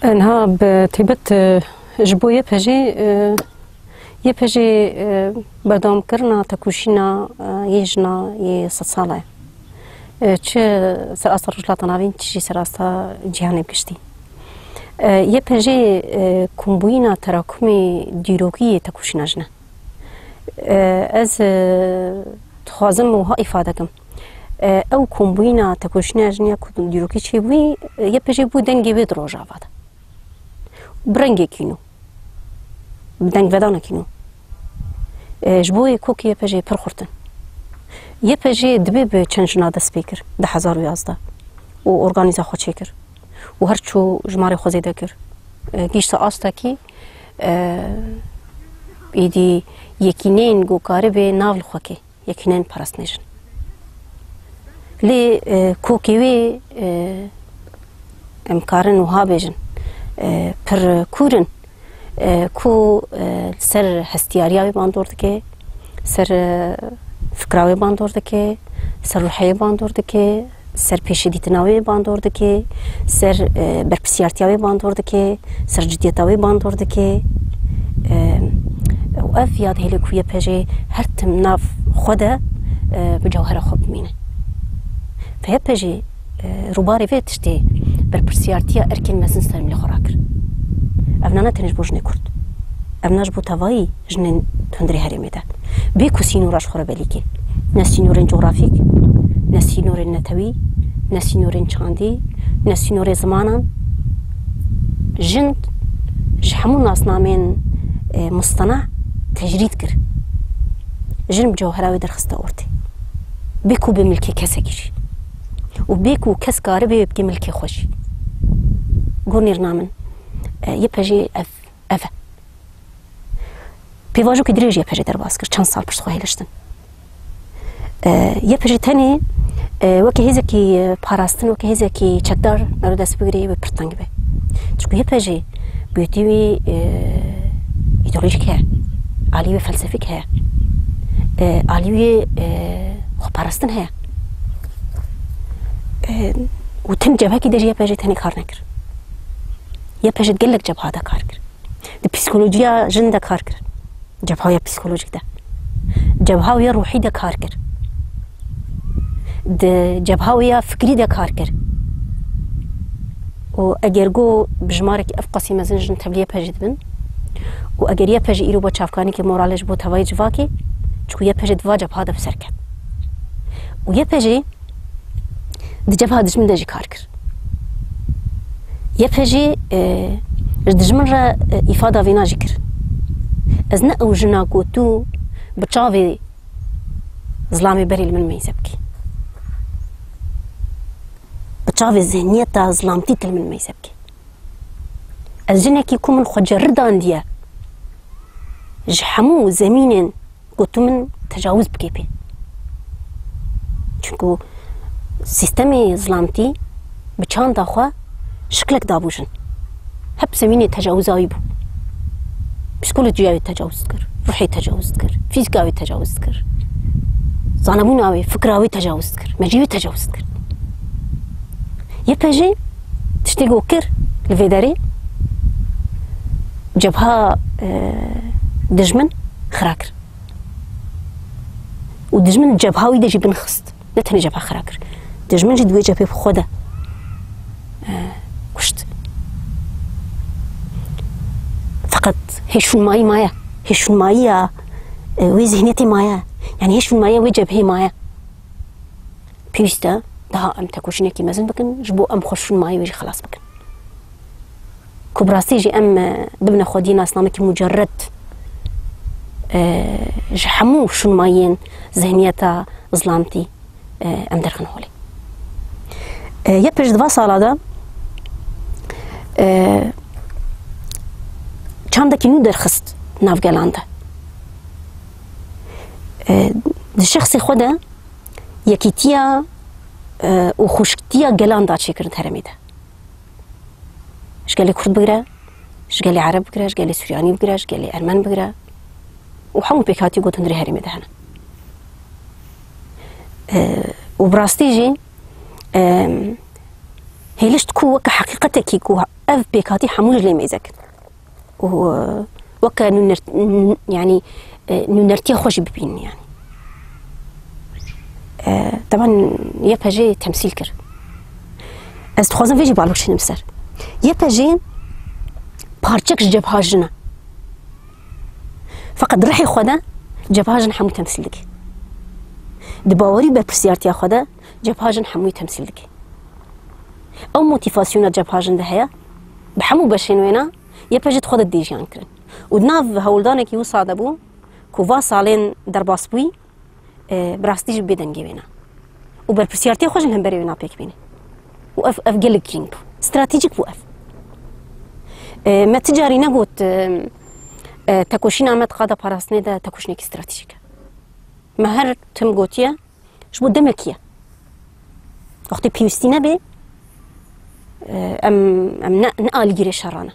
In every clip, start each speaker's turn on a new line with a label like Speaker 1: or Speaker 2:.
Speaker 1: انها بتبت جبو يبهجي بدام كرنا تكوشينا يجنا يصصاله چه سراسر رجلات ناوین چی سراسر جهانی بکشتی يبهجي كومبوينا تراكمي ديروكي تكوشينا جنا از تخازم وها إفادكم او كومبوينا تكوشينا جنيا كودن ديروكي چي بوي يبهجي بو دنگي بيد روجا وادا برنگي كينو بدنگ ودانا كينو جبوي كوكي يبهجي پرخورتن يبهجي دبي بچنجنا دست بكر 1011 و ارگانيزا خو چكر و هرچو جماري خو زيده كر گيشتا آستا كي ايدي يكينين گو كاري بي ناول خوكي يكينين پرست نجن لي كوكيوي امكارن وها بيجن پر كورن كو سر هستيارياوي باندور دكي سر فكراوي باندور دكي سر روحي باندور دكي سر پیشیدیتناوی باندور دکی سر برپسیارتیاوی باندور دکی سر جدیتاوی باندور دکی و اف یاد هلی کویه پجی هر تم ناف خدا بجوهر خوب مینه فهی پجی روباری ویتشتی برپسیارتیا ارکن مزن سرمی خوراکر افنانا تنش بوج نکرد افناش بو تاوایی جنن تندری هرمی ده بیکو سینوراش خورا بلیکی نه سینورین جغرافیک نه سینورین نتوی نه سینورین چاندی نه سینور زمانان جند جهمون ناسنامین مصطنع تجرید کر جن بجوهراوی درخسته اورتی بیکو به ملکی کسی گیری و بیکو کس کاره بی ملکی خوشی گونیر نامن یپجی اف پیواجو که دریج یپجی در باز کر چند سال پشت خواهی لشتن یپجی تنی وکی هزکی پاراستن وکی هزکی چدار نرو دست بگیری و پرتنگ به چون یپجی بیوتیوی ایدئولوژیک هست عالیوی فلسفیک هست عالیوی خو پاراستن هست و تن جبهه کی دری یپجی تنی کار نکر یپجی دگلک جبهه دا کار کر د پسیکولوژیا جن دا کار کر جبهه یا پسیکولوژیک دا جبهه یا روحی دا کار کر د جبهه یا فکری دا کار کر و اگر گو بجماره که افقاسی مزنجن تبلیه پجید بن و اگر یه پجی ایرو با چافکانی که مورالش با توای جواکی چون یه پجی دوا جبهه دا بسر کرد و یه پجی د جبهه دجمن دا جی کار کر یه پجی دجمن را افاده وینا جی کر از نه او جنا گوتو بچاوی ظلامی بریل من میزب کی بچاوی ذهنیتا ظلامتی تل من میزب کی از جنه کی کومن خو جردان دیا جحمو زمینن گوتو من تجاوز بکی پی چونکو سیستمی ظلامتی بچان داخوا شکلک دابوجن هب زمینی تجاوزاوی بو پسیکولوژیاوی تجاوز کر روحی تجاوز کر فیزیکاوی تجاوز کر زانبوناوی فکراوی تجاوز کر مجیوی تجاوز کر یه پجی تشتیگو کر لفیداری جبهه دجمن خراکر و دجمن جبهاوی دجی بنخست نتنی جبهه خراکر دجمن جی دوی جبهه بخوده کشت فقط هیشون مایی مایا هیشون مایی وی ذهنیتی مایا يعني هيش في المايه وجب هي مايه بيستا ده ام تكوشني كي مازن بكن جبو ام خش في المايه ويجي خلاص بكن كبراسيجي ام دبنا خدينا اسلامك مجرد جحمو شو مايين ذهنيتا ظلامتي ام درخن هولي يبج دوا سالا چاندكي نو درخست نافگلانده الشخص خدا يكيتيا وخشكتيا جلان دا شكرن هرميدا شقالي كرد بقرا شقالي عرب بقرا شقالي سورياني بقرا شقالي أرمان بقرا وحمو بيكاتي قوتن دري هرميدا هنا وبراستيجي هيلش تكو وكا حقيقتك يكو أف بيكاتي حمول لي ميزك وكا يعني نرتيا خوش ببين يعني طبعا يباجي تمثيل كر از تخوازم فيجي بالوش نمسر يباجي بارچكش جبهة جنا فقد رحي خدا جبهة جن حمو تمثيل لك دباوري برسيارتي خدا جبهة جن حمو تمثيل لك او موتيفاسيون جبهة جن دهيا بحمو بشين وينا يباجي تخوض الديجيان كرن ودناف هولدانك يو صادبو كوفا سالين درباس بوي براستيج بدنجي وينا وبرسيارتي خوش هم بري وينا بيك بيني وأف قلق كرينج استراتيجيك وأف ما تجاري نقول تكوشين عمد قادة باراسني ده تكوشنيك استراتيجيك ما هر تم قوتيا شبو دمكيا وقتی پیوستی نبی ام نقال گیری شرانه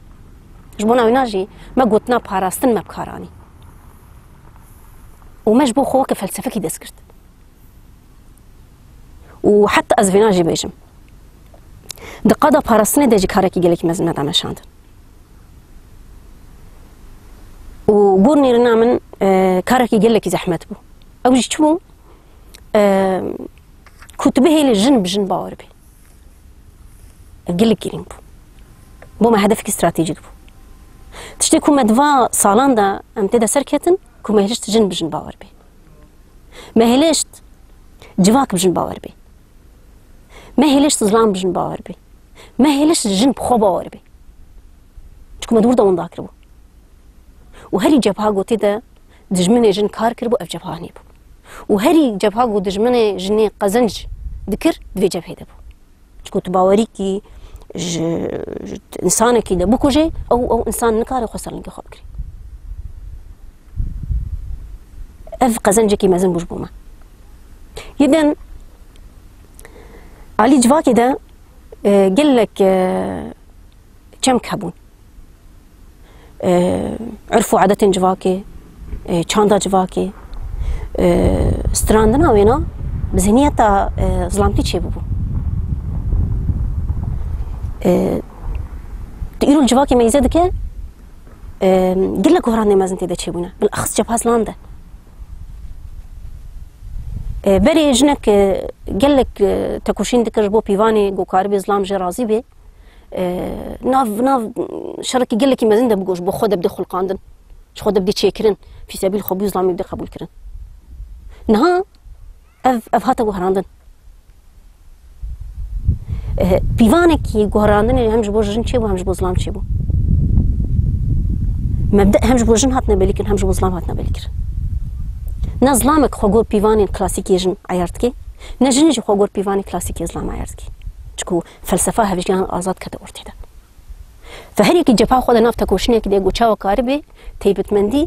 Speaker 1: جبونا ویناجی ما قوتنا پاراستن مبکارانی ومش بو خوك فلسفة كي دسكرت وحتى از ویناجی بیجم دقادة پاراستنی دجی کارکی گلکی مزن ندام شاند وقورني رنا من كاركي قلكي زحمت بو أو جيت بو كتبه للجن بجن باور بي قلك بو بو ما هدفك استراتيجيك بو تشتي كوما دفا صالان دا امتدا سركتن كوما هلشت جن بجن باور بي ما هلشت جواك بجن باور بي ما هلشت ظلام بجن باور بي ما هلشت جن بخو باور بي كوما دور دا ونداكر بو وهري جبهة قوتي ده دجمني جن كار كربو اف جبهة هني بو وهري جبهة قو دجمني جني قزنج ذكر دوي جبهة ده بو تكو تباوري كي انسانه كي ده بوكو جي او انسان نكاري خسر لنكي خواب كري اف قزنج كي مازن بوش بوما يدن علي جواكي ده قلك كم كابون عرفوا عادة جواكي چاندا جواكي ستراندنا وينا بزهنيتا ظلامتي چه بو تقولوا الجواكي ميزة دكي قل لك وهراني مازن تيدا چه بونا بالأخص جبهة زلانده بري جنك قل لك تكوشين دكر بو بيواني قو كاربي ظلام جي رازي بي ناف شركي قال لك مازن بقوش بو خود بدي خلقاندن خود بدي تشيكرن في سبيل خبي ظلامي بدي قبول كرن نها اف هاتا وهراندن بيوانك وهراندن همش بو جن تشيبو همش بو ظلام تشيبو مبدا همش بو جن هاتنا بالكن همش بو ظلام هاتنا بالكر نا ظلامك خوغور بيواني كلاسيكي جن عيارتكي نا جنجي خوغور بيواني كلاسيكي ظلام عيارتكي تكو فلسفة هفجيان آزاد كده ورتيدا فهر يكي جبهة خود ناف تكوشنية كده قوشاوة كاربي تيبت مندي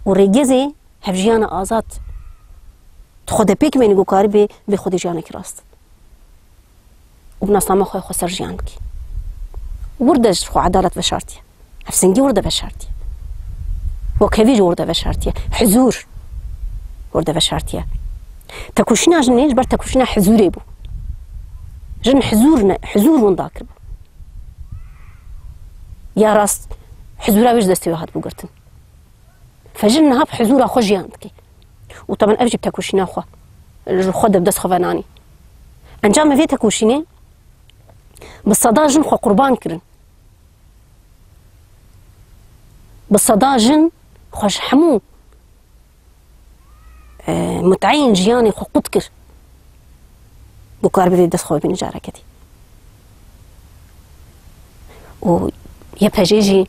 Speaker 1: وريجزي هفجيان آزاد تخود بيك بيني قو كاربي بخود جيانك راست وبناسلام خوي خسر جيانك وردج خو عدالة بشارتية هفسنجي ورده بشارتية وكفيج ورده بشارتية حزور ورده بشارتية تكوشنا جنيش بر تكوشنا حزوري بو جن حزور ونداكر بو يا راس حزورا ويش دستي واحد بوقرتن فجن هاب حزورا خو جيانتكي وطبعا ابجي بتكوشينا خو الخود بدس خفناني انجام في تكوشيني بالصدا جن خو قربان كرن بالصدا جن خوش حمو متعين جياني خو قدكر بوكار بدي دس خوي بين جاركتي و يبهجيجي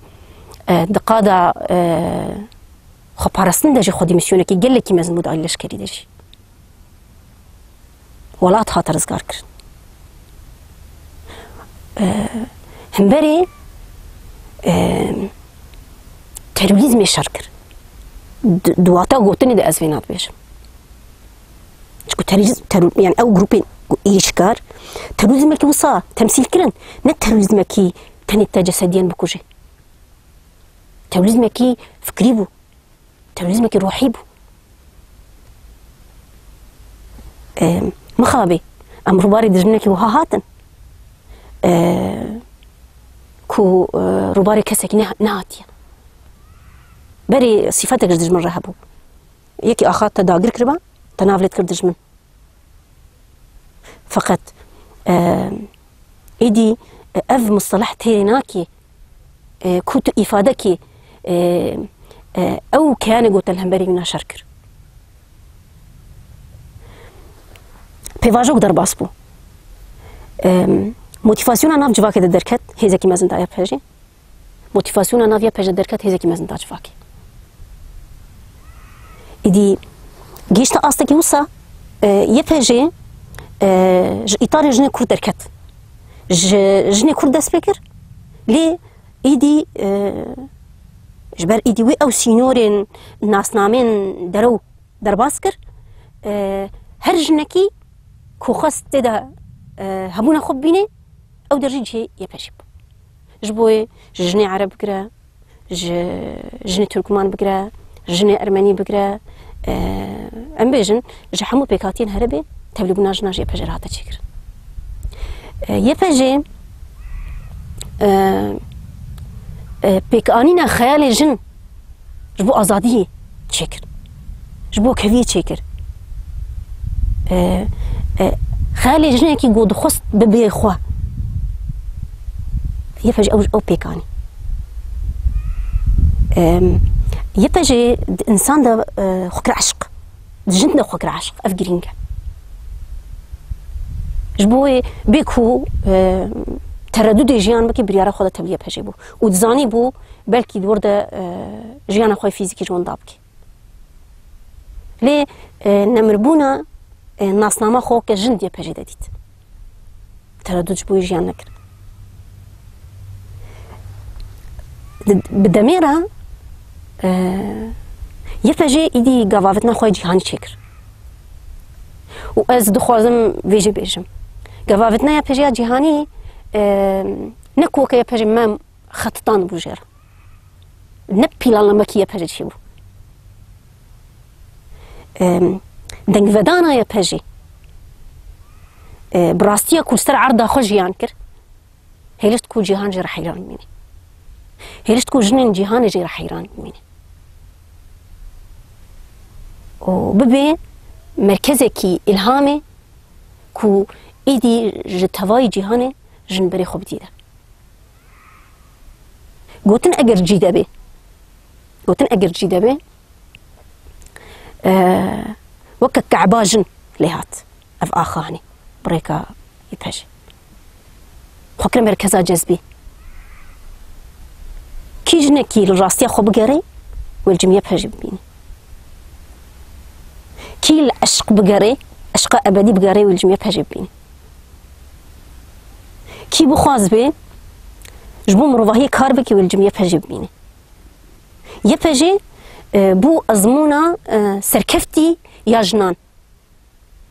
Speaker 1: دقادة خو بارستن دجي خودي مسيونكي قال لك مازن مود عيلش كري دجي ولا تخاطر زقار كرن همبري تيروريزم يشاركر دواتا قوتني دا ازفينات بيش شكو يعني او جروبين إيشكار ترويزم كي وصا تمثيل كرن نت ترويزم كي تنتا جسديا بكوجي ترويزم كي فكري بو ترويزم كي روحي بو مخابي أمر باري دجمنا كي وها هاتن كو روباري كسك نهاتيا بري صفاتك دجمن رهبو يكي اخات تداغر كربا تنافلت كر دجمن فقط ايدي اف مصطلح تيناكي كوتو افادكي او كان قلت لهم بري من شركر بيواجوك درباسبو موتيفاسيون ناف جواكي دركت هيزكي مازن دايا بهجي موتيفاسيون ناف يا بهجي دركت هيزكي مازن دا جواكي إدي جيشتا أستكي وصا يبهجي إطار جني كور دركت جني كور داس بكر لي إدي جبر إدي وي أو سينورين ناس نامين درو درباسكر هر جنكي كو خاص تدا هبونا خب بيني أو درجي يبهجي جبوي جني عرب بقرا جني تركمان بقرا جني أرمني بقرا ام بيجن جحمو بيكاتين هربي تبلبنا جناج يبهجي راحتا تشكر يبهجي بيكانينا خيال جن جبو آزادية تشكر جبو كفية تشكر خيال جن كي قود خص ببي خوا يبهجي او بيكاني يبهجي انسان دا خكر عشق جن دا خكر عشق افجرينجا جبوي بيكو تردد جيان بكي بريارة خدا تبليه بهجي بو وتزاني بو بلكي دور دا جيان خوي فيزيكي جون دابكي لي نمربونا ناسنامه خو که جن دي بهجي داديت تردد جبوي جيان نكر بدميرة يبهجي إيدي قوافتنا خوي جهاني شكر وأز دخوازم فيجي بيجم قوافتنا يبهجي جهاني نكو كي يبهجي مام خططان بوجير نبيلا لما كي يبهجي شبو دنگ ودانا يبهجي براستيا كل سر عرضا خو جيان كر هيلشت كو جهان جي رح حيران مني هيلشت كو جنين جهان جي رح حيران مني وببي مركزكي إلهامي كو إيدي جتواي جهاني جن بري خوب ديدا قوتن أجر جيدا بي قوتن أجر جيدا بي وكا كعباجن لهات أف آخاني بريكا يبهجي خكر مركزا جذبي كي جنكي الراستيا خوب قري والجميع بهجي بيني كي العشق بقري عشق أبدي بقري والجميع بهجي بيني كي بخواز بي جبو مروفاهي كار بكي والجميع بهجي بيني يبهجي بو أزمونا سركفتي يا جنان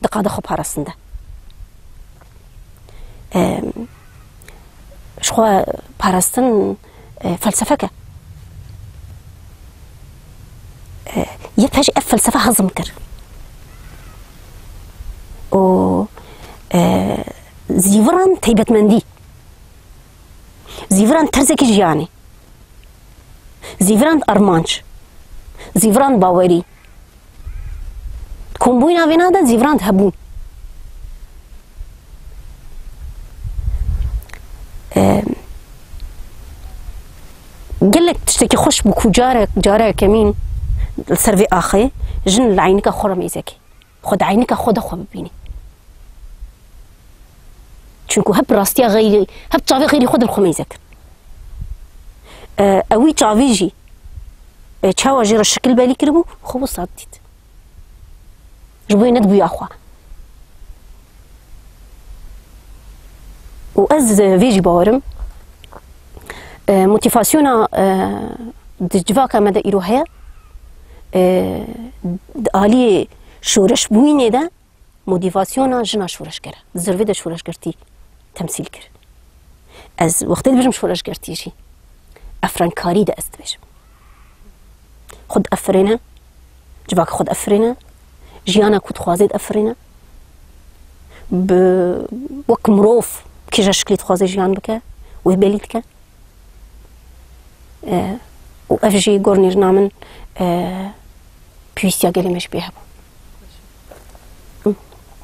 Speaker 1: دقا خب هرسنده شخوا پرستن فلسفه يبهجي اف فلسفه هضم كر و زيفران تيبت مندي زيفران ترزك جياني زيفران ارمانش زيفران باوري كومبوينا فينادا زيفران هبون قالك تشتكي خوش بكو جارك كمين السرفي آخي جن لعينك خورا ميزاكي خد عينك خود خو ببيني چونكو هب راستيا غيري هب تشافي غيري خود الخو ميزاك اوي تشافي جي تشاوا جير الشكل بالي كربو خو صادتيت جبوي ندبو يا اخوا وأز فيجي باورم موتيفاسيونا دجواكا مدى إيروهيا آلي شورش بوينه ده موتيفاسيونا جنا شورش كره زرفي ده شورش كرتي تمثيل كر از وقت اللي بجم شورش كرتي جي أفرانكاري ده أست بجم خد أفرينا جواك خد أفرينا جيانا كود خوازيد أفرينا بوك مروف كيجا شكلي تخوازي جيان بك وهباليتك وأفجي قرنير نامن بيوستيا قالي مش بيهبو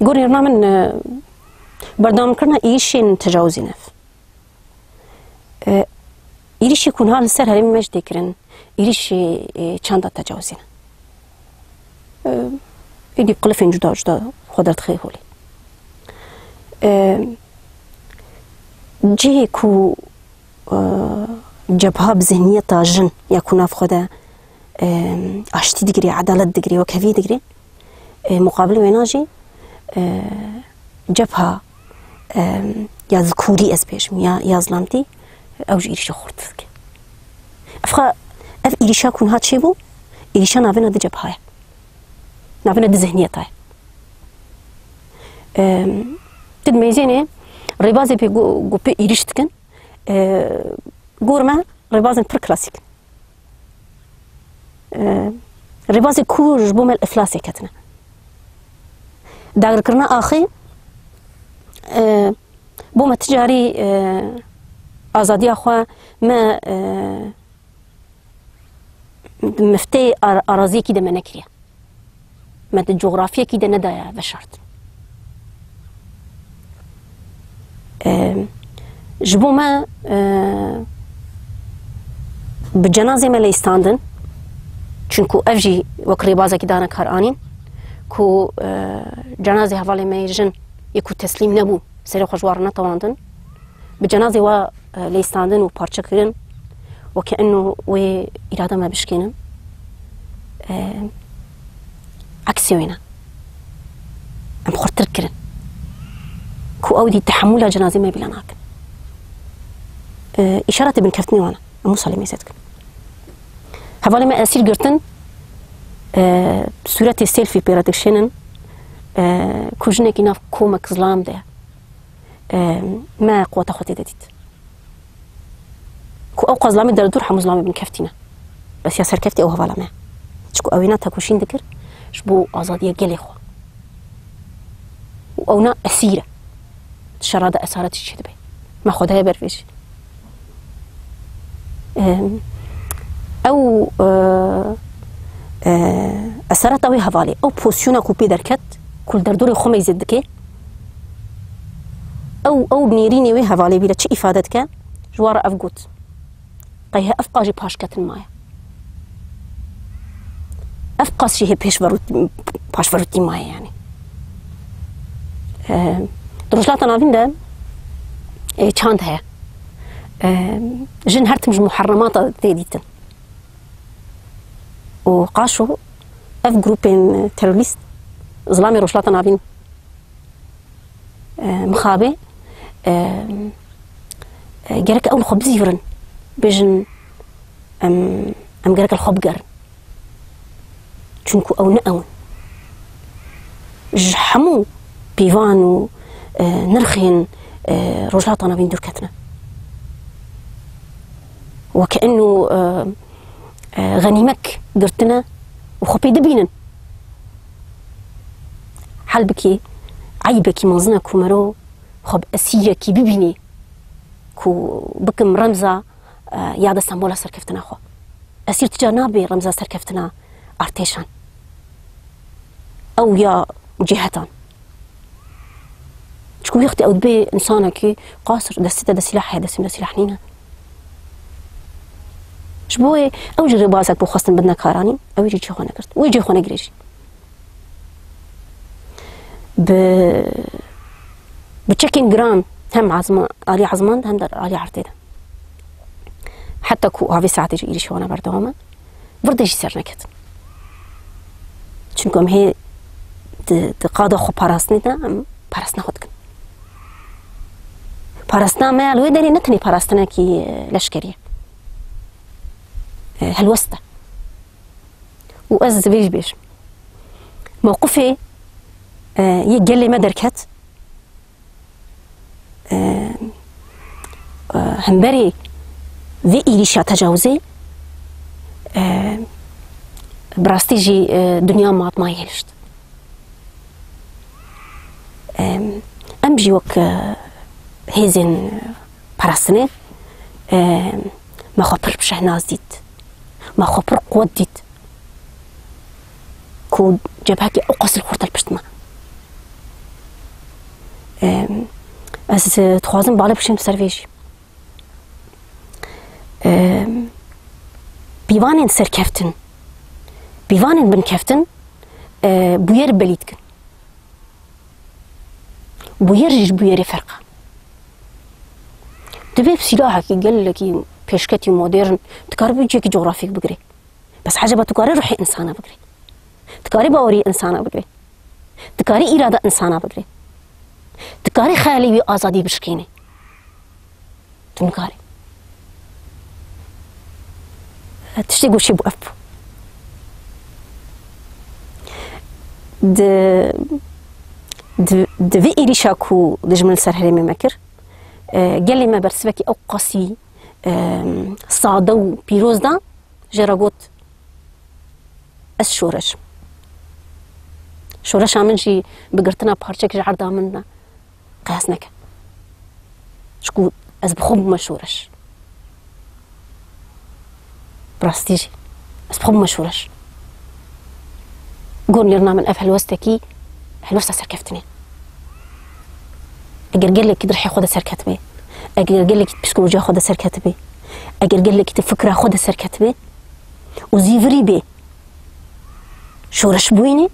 Speaker 1: قرنير نامن بردام كرنا إيشين تجاوزي نف إيش يكون هالسر هرم مش ذكرن إيش چند تجاوزين إدي بقلفين جدا جدا خدرت خي هولي جي كو جبهة بذهنية جن يكون في خدا أشتي دقري عدالة دقري وكفي دقري مقابل ويناجي جبهة يا ذكوري أسبيش يا ظلامتي أو جي إيش خورتك أفخا أف إيش يكون هاد شيبو إيش نافنا دي جبهة نافنا دي ذهنية تاي تدميزيني ريبازي بي جو بي إيرشتكن غورما ريبازن بر كلاسيك ريبازي كور بوم الإفلاسي كتنا داغر كرنا آخي بوم تجاري آزادي أخوة ما مفتي أراضي كده ما نكريا ما الجغرافيا كده ندايا بشرط جبو ما بالجنازة ما ليستاندن چونكو أفجي وكري بازا كدانا كارانين كو جنازة هفالي ما يجن يكو تسليم نبو سري خوشوار نتواندن بالجنازة و ليستاندن و بارچه كرن وكأنه و إرادة ما بشكينن عكسيوينا أم خورتر كرن كو أودي تحملها جنازة ما بلاناك إشارة ابن كفتني وانا أمو صالي ميزتك هفالي ما أسير قرتن بصورة السيلفي بيرادكشنن كوجنك إناف كومك ظلام ده ما قوة أخوتي داديت كو أوقع ظلامي دردور حمو ظلامي ابن كفتنا بس ياسر كفتي أو هفالا ما شكو أوينا تاكوشين دكر شبو آزادية قلي خوا وأونا أسيرة شرادة أسارة الشدبي ما خدها برفيش أو أسارة أوي هفالي أو بوسيونا كوبي دركت كل دردوري خو ما يزدكي أو بنيريني وي هفالي بلا تشي إفادتك جوارة أفقوت قيها أفقا جي باشكة المايا أفقا شي هي باش فروتي مايا يعني دروجلات نافين ده چاند هيا جن هرتمج محرمات ديديتن وقاشو اف جروبين تيروريست ظلامي روشلات نافين مخابي جرك اول خبز يفرن بجن ام جرك الخبقر چونكو او نأون جحمو بيفانو نرخين روجلات نافين دركتنا وكأنه غنيمك قرتنا وخبي دبينن حلبكي عيبكي منزنا كومرو خب أسيركي ببيني كو بكم رمزة ياد اسطنبول سركفتنا خو أسير تجانبي رمزة سركفتنا أرتيشان أو يا جهتان شكون يختي أو بي إنسانة كي قاصر دستة دا سلاح هذا سمنا سلاح نينا شبوي أو جري باسك بو خاصة بدنا كاراني أو يجي شي خونه قرت ويجي خونه قريش بتشيكين جرام هم عزمان علي عزمان هم در علي عرتيدا حتى كو هافي ساعات يجي شي خونه بردوما برد يجي سر نكت چونكم هي تقاضى خو باراستنيدا ام باراستنا خدكن باراستنا ما الوي داري نتني باراستنا كي لشكريه هالوسطة وأز بيش موقفي يقلي ما دركت همبري ذي إيريشا تجاوزي براستيجي دنيا ما يهلشت أمجي وك هیزن پرستنه ما خو پر شهناز دید ما خو پر قوت دید کو جبهه کی اقصر خورد البشت ما از تخوازم بالا بشیم سرویجی بیوانین سر کفتن بیوانین بن کفتن بویر بلید کن بویر بویر فرقه دبي بسلاحك قال لك بيشكتي مودرن تكاري بيجيك جغرافيك بقري بس حاجه تكاري روحي انسانه بقري تكاري باوري انسانه بقري تكاري اراده انسانه بقري تكاري خيالي وازادي بشكيني تنكاري تشتي شي بوقف د في إيريشاكو دجمل سرهرمي مكر قال لي ما برسبكي أو قاسي صادو بيروز دا جراغوت الشورش شورش عمل شي بقرتنا بحرشك جعردا منا قياسنك شكو از بخوب ما شورش براستيجي از بخوب ما شورش قول لنا من أفهل وستكي حلوسة سركفتني أجر لك تروحي خذ سركتبي أجر لك بسكولوجيا خذ سركتبي أجر لك تفكر خذ سركتبي وزيفري بي شو رشبويني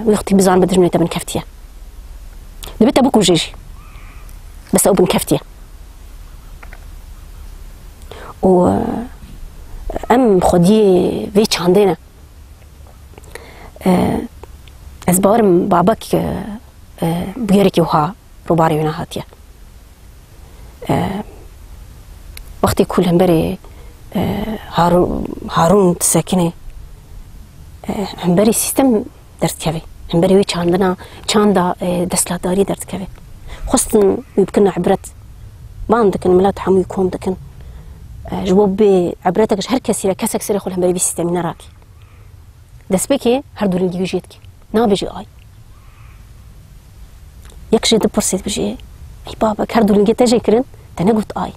Speaker 1: ويختي بزعل بدرجة من كفتية دبيت أبوك وجيجي بس أو بن كفتية و أم خدي فيتش عندنا أزبارم بابك بيركي وها روباري ونا هاتيا وقتي كل همبري هارون تساكني همبري سيستم درت كافي همبري وي چاندا دستلاتداري درت كافي خصن يمكننا عبرت باندك الملات حمو يكون دكن جواب بعبرتك هر كسيره كسك سيره خل همبري سيستم نراكي دسبكي هردول اللي يجيتك نابجي آي يكشي دبرسيت بجي أي بابا هردول اللي تجي كرن تنا قلت آي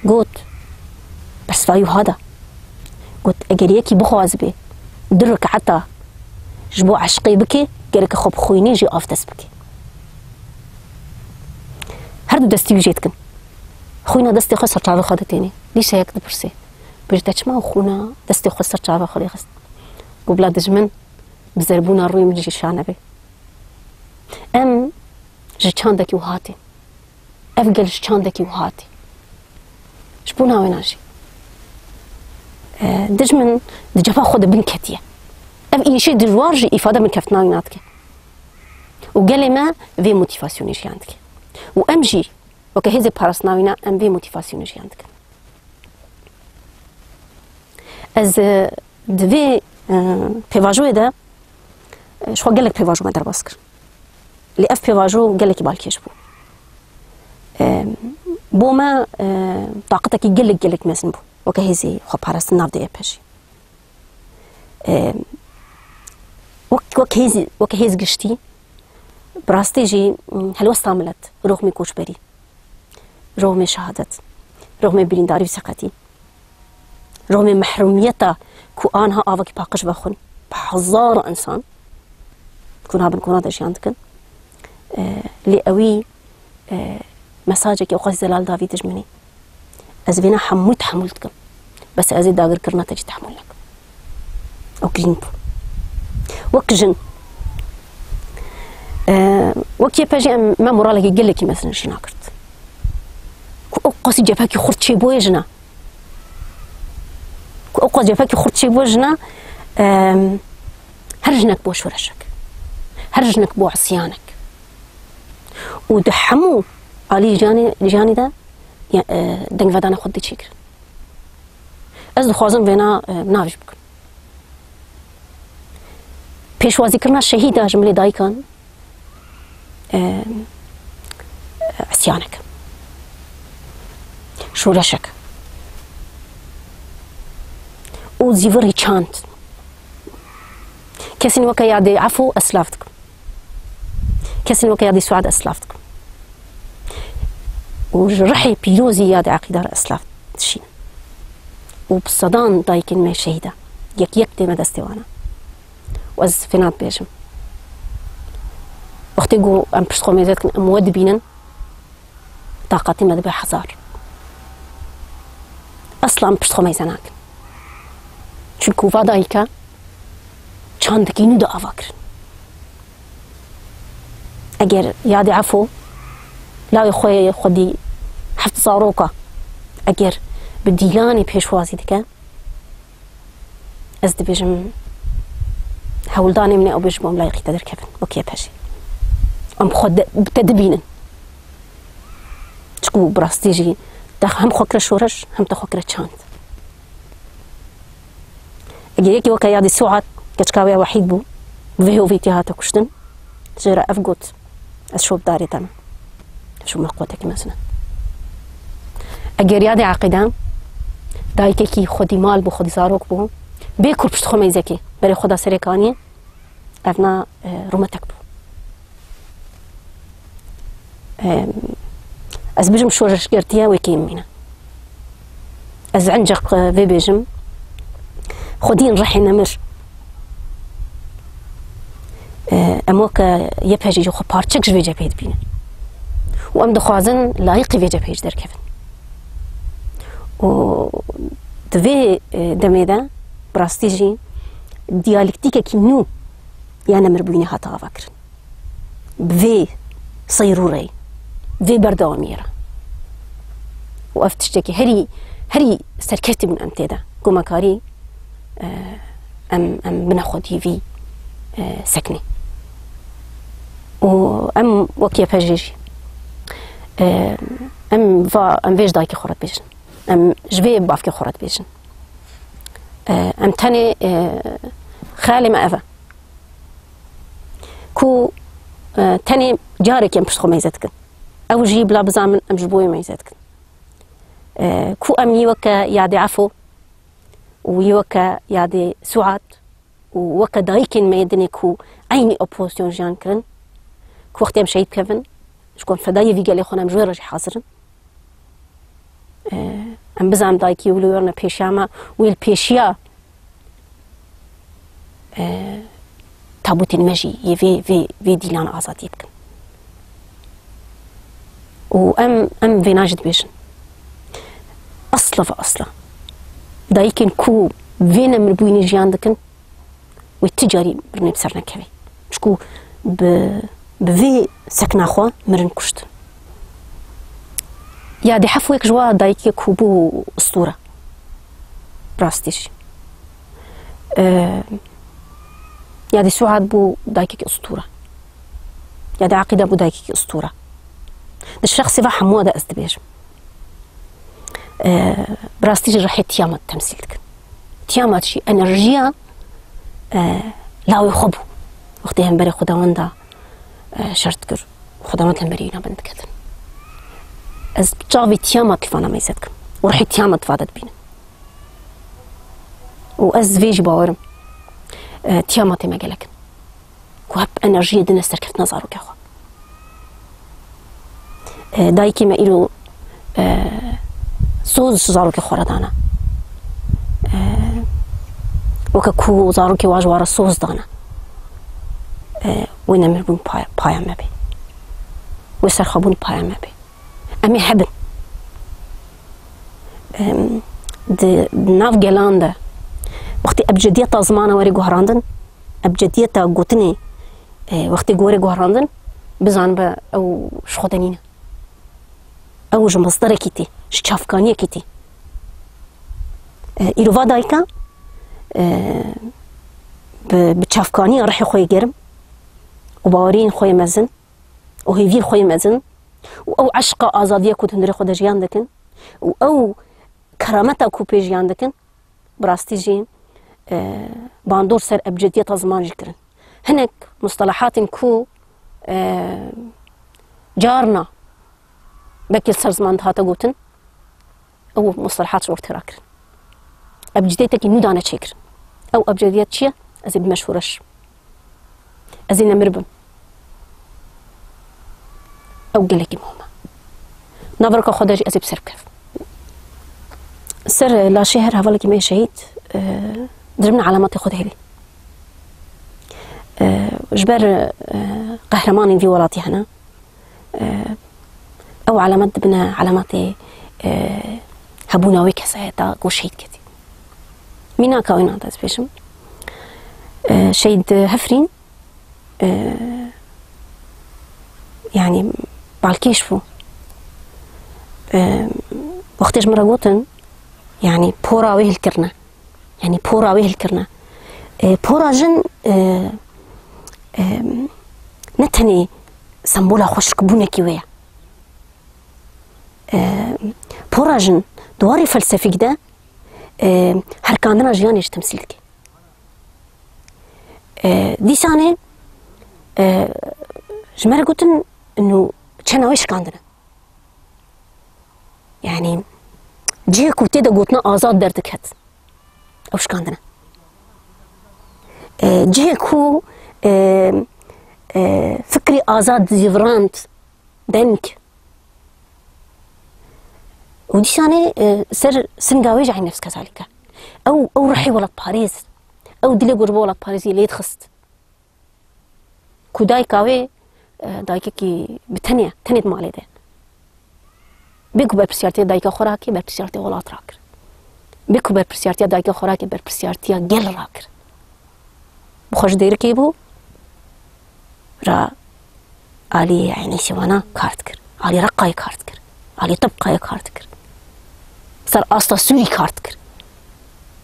Speaker 1: قلت بس فايو هذا قلت أجريكي بخواز بي درك حتى جبو عشقي بكي قالك خب خويني جي آفتس بكي هردو دستي يجيتكن خوينا دستي خسر تعالى خدتيني ليش هيك دبرسي بجتش ما خونا دستي خسر تعالى خلي خست قبل دجمن بزربونا روي مجي شانبي ام جي چاندكي وهاتي افقل جي چاندكي وهاتي شبونا وين اجي دجمن دجفا خود بن كتيه اف اي شيء دجوارجي افاده من كفتنا ويناتك وقال ما في موتيفاسيون جي عندك وامجي وكهزي بارسناوينا ام في موتيفاسيون جي عندك از دفي بيفاجو ده شو قال لك بيفاجو ما درباسكر اللي اف بيفاجو قال لك بالكيش بو ما طاقتك قال لك مثلا بو وكهزي خو بارس النار دي بهشي وكهيز قشتي براستيجي هل استعملت رغم كوش بري رغم شهادة رغم بلينداري بثقتي رغم محروميتها كو آنها آوكي باقش بخون بحزار إنسان كونها بنكونا داشي عندكن اللي قوي مساجك أوقات زلال دافي تجمني أزبينا حمو تحملتكم بس أزيد داغر كرنا تجي تحملك أو كلينبو وكجن وكي باجي ما مرالك يقول لك مثلا شي ناكرت أوقات جفاكي خرط شي بوجنا أوقات جفاكي خرط شي بوجنا هرجنك بوش ورشك هرجنك بو عصيانك ودحمو علي جاني ده دنگ ودانا خود دي چيكر از دخوازم وينا ناوش بكن پیشوازی کرنا شهيدا جملي دايكان عصيانك شورشك وزيفري چاند كسين وكا يعدي عفو أسلافتكم كسين وكا يعدي سعاد أسلافتكم وجرحي بيروزي يادي عقيدة أسلاف تشين وبصدان دايكن ما شهيدة يك دي مدستي وانا وأز فينات بيجم وقت يقول أم بشتخو ميزات مود بينن طاقتي ما دبي حزار أصلا بشتخو ميزاناك شو كوفا دايكا چاندكي نو دا أفاكر أجر يادي عفو لا يخوي خدي حفت صاروكا أجر بديلاني بيشوازي دكا أز دبيجم هولداني مني أو بيجمهم لا يقدر كيفن وكيف هاشي أم خد بتدبينن تشكو براستيجي هم خكرة شورش هم تخكرة چاند أجر يكي وكا يادي سوعات كتشكاويا وحيد بو فيهو فيتي هاتا كشتن جيرا أفقوت أشوف داري تم شو مقوتك مثلا أجر يادي عقيدان دايكي كي خدي مال بو خدي زاروك بو بيكور بشتخو ميزكي بري خدا سريكاني أفنا رومتك بو أز بيجم شورش قرتيا ويكيم مينا أز عنجق في بيجم خدين رحي نمر أموكا يبهجي جو خبار تشكش في جبهة بينا وأم دخوازن لايقي في جبهة در كيفن و دفي دميدا براستيجي ديالكتيكا كي نو يعني مربويني هاتا فاكر بفي صيروري في بردواميرا وأفتشتكي هري سركتي من أنتيدا قوما كاري أم بناخد في سكني وأم وكيا بهجيجي أم فيج دايكي خورت بيجن أم جبي بافكي خورت بيجن أم تاني خالي ما أفا كو تاني جارك يم بشتخو ميزتك أو جيب لا بزامن أم جبوي ميزتك كو أم يوكا يادي عفو ويوكا يادي سعاد ووكا دايكن ما يدني كو عيني أوبوزيون جان كرن كو وقت يم شهيد كيفن شكون فداي في قالي خونا مجوي رجي حاضرن أم بزعم دايكي ولو يورنا بيشاما ويل بيشيا تابوت المجي في ديلان آزاد يبكن وأم في ناجد بيجن أصلا فأصلا دايكن كو فينا مربويني جيان دكن والتجاري برني بسرنا كوي شكو بفي سكنا خوا مرن كشت يا دي حفوك جوا دايكي كوبو أسطورة براستيش يا دي سعاد بو دايكي أسطورة يا دي عقيدة بو دايكي أسطورة ده الشخص فا حمودة أزدبيج براستيش رحي تيامات تمثيلك تيامات شي أنرجيا لا يخبو وقتها بري خداوان دا شرط كر خداوان المرينا بند كذا از بتجافي تيامات الفانا ما يزدك ورحي تيامات فادت بينا وأز فيجي باورم تياماتي ما قالك وهب أنرجيا دنا استركفت نظارو كاخو دايكي ما إلو سوز زاروكي خوردانا وكاكو زاروكي واجوارا سوز دانا وينمر بون بايا مبي ويسرخبون بايا مبي أمي حبن ناف جلاندا وقتي أبجديتا زمانة وري جوهراندن أبجديتا قوتني وقتي جوري جوهراندن بزان با أو شخدانينا أو جمصدر كيتي شافكانية كيتي إيروفا دايكا بشافكانية راح خوي جرم وباورين خوي مزن وهيفيل خوي مزن أو عشق آزادية كنت هندري خود جيان دكن أو كرامتها كوبي جيان دكن براستيجين باندور سر أبجدية زمان جكرن هناك مصطلحات كو جارنا بكل سر زمان هاتا قوتن أو مصطلحات شور تراكر أبجديتك نودانا تشكر أو أبجدية شيء أزي بمشهورش أزي نمربن أو قلقي مهما نبرك خداجي أزي بسر كيف سر لا شهر هفالك ما شهيد دربنا علامات خد هلي جبر قهرماني في ولاتي هنا أو علامات بنا علامات هبونا ويك ساعتها وشهيد كذي مينا كوينا هذا سبيشم شهيد هفرين يعني بالكيش فو وقتاش مرة قوتن يعني بورا ويه الكرنة يعني بورا ويه الكرنة بورا جن نتني سمبولا خوش كبونة كيوية بورا جن دواري فلسفي كده هركاندنا جيانيش تمثيلك دي سانة جمرة قوتن انه كان ويش كاندنا يعني جيك وتيدا قوتنا آزاد دردك هات أوش كاندنا جيك هو فكري آزاد زيفرانت دنك ودي ساني سر سنقاويج عن نفس كذلك أو رحي ولد باريس أو دلي قربو ولد باريسي ليت خست كوداي كاوي دايكي بتنية تنيد مالي ده بيكو برپرسیارتی دایکا خوراکی برپرسیارتی ولات راکر بيكو برپرسیارتی دایکا خوراکی برپرسیارتی گل راکر بخوش دیر کی بو را علی يعني سوانا كارت كر علی رقای كارت كر علی طبقای كارت كر صار أصلا سوري كارت كر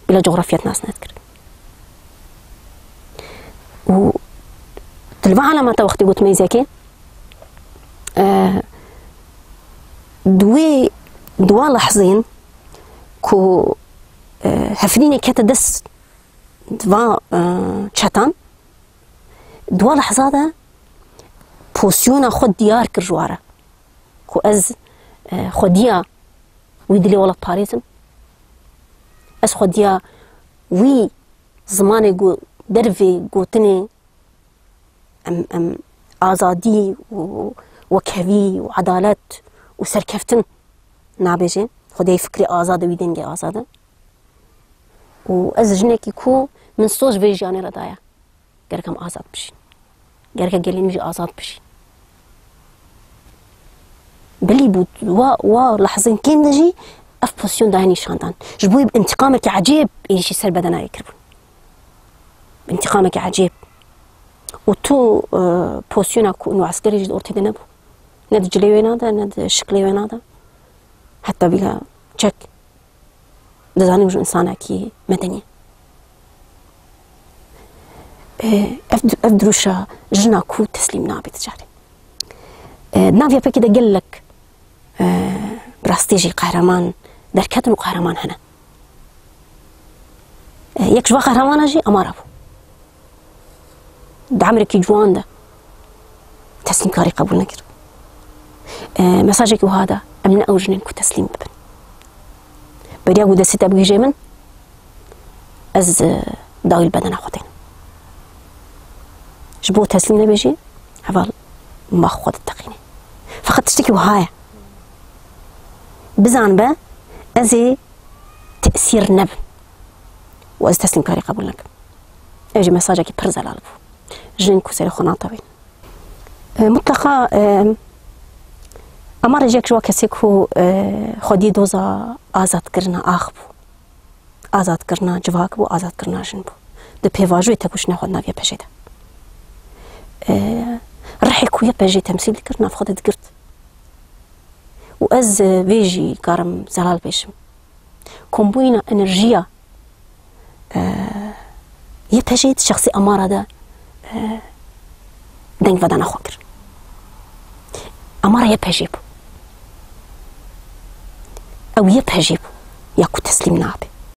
Speaker 1: بلا جغرافية ناس نذكر و تلفا علامات وقتي قلت ميزاكي دوا لحظين كو هفديني كاتا دس دوا تشاتان دوا لحظة بوسيونا خود ديار كرجوارة كو از خوديا ويدلي ولا باريزم از خوديا وي زماني جو درفي قوتني ام آزادي وكهوي وعدالات وسركفتن نابجين خدي فكري آزادة ويدنجي آزادة وأز جنكي كو من صوج فيجاني ردايا قركم آزاد بشي قركم قالين مجي آزاد بشي بلي بود لحظين كيم نجي أف بوسيون دايني شاندان جبوي بانتقامك عجيب إيشي سر بدنا يكربون بانتقامك عجيب وتو بوسيونا كو إنو عسكري جد أورتي دنبو ند جليوين هذا ند شكليوين هذا حتى بلا تشك دزاني مش إنسان كي مدني أفدروشا جنا كو تسليم نابي تجاري نافيا بكي ده قال لك براستيجي قهرمان دركتن وقهرمان هنا يكشوا قهرمان أجي أماره دعمرك جوان ده تسليم كاري قبول نكر مساجك وهذا أمن أوجنين كو تسليم ببن بدي أقول دستة أبغي جيمن أز داوي البدن أخوتين جبو تسليم نبيجي هفال ما خود التقيني فقط تشتكي وهاي بزان با أزي تأثير نب وأز تسليم كاري قبول لك أجي مساجك برزل ألبو جنين كو سيري خونا طويل مطلقا أمر جاك جوا كسيكو خودي دوزا آزاد كرنا آخبو آزاد كرنا جواك بو آزاد كرنا جن بو ده بيواجوي تكوش ناخد نافيا بجيدا رحي كويا بجي تمثيل كرنا فخد دقرت وأز فيجي كارم زلال بيشم كومبوينا انرجيا يبجيت شخصي أمارة ده دنگ ودانا خوكر أمارة يبجيبو أو يبهجيبو ياكو تسليم نابي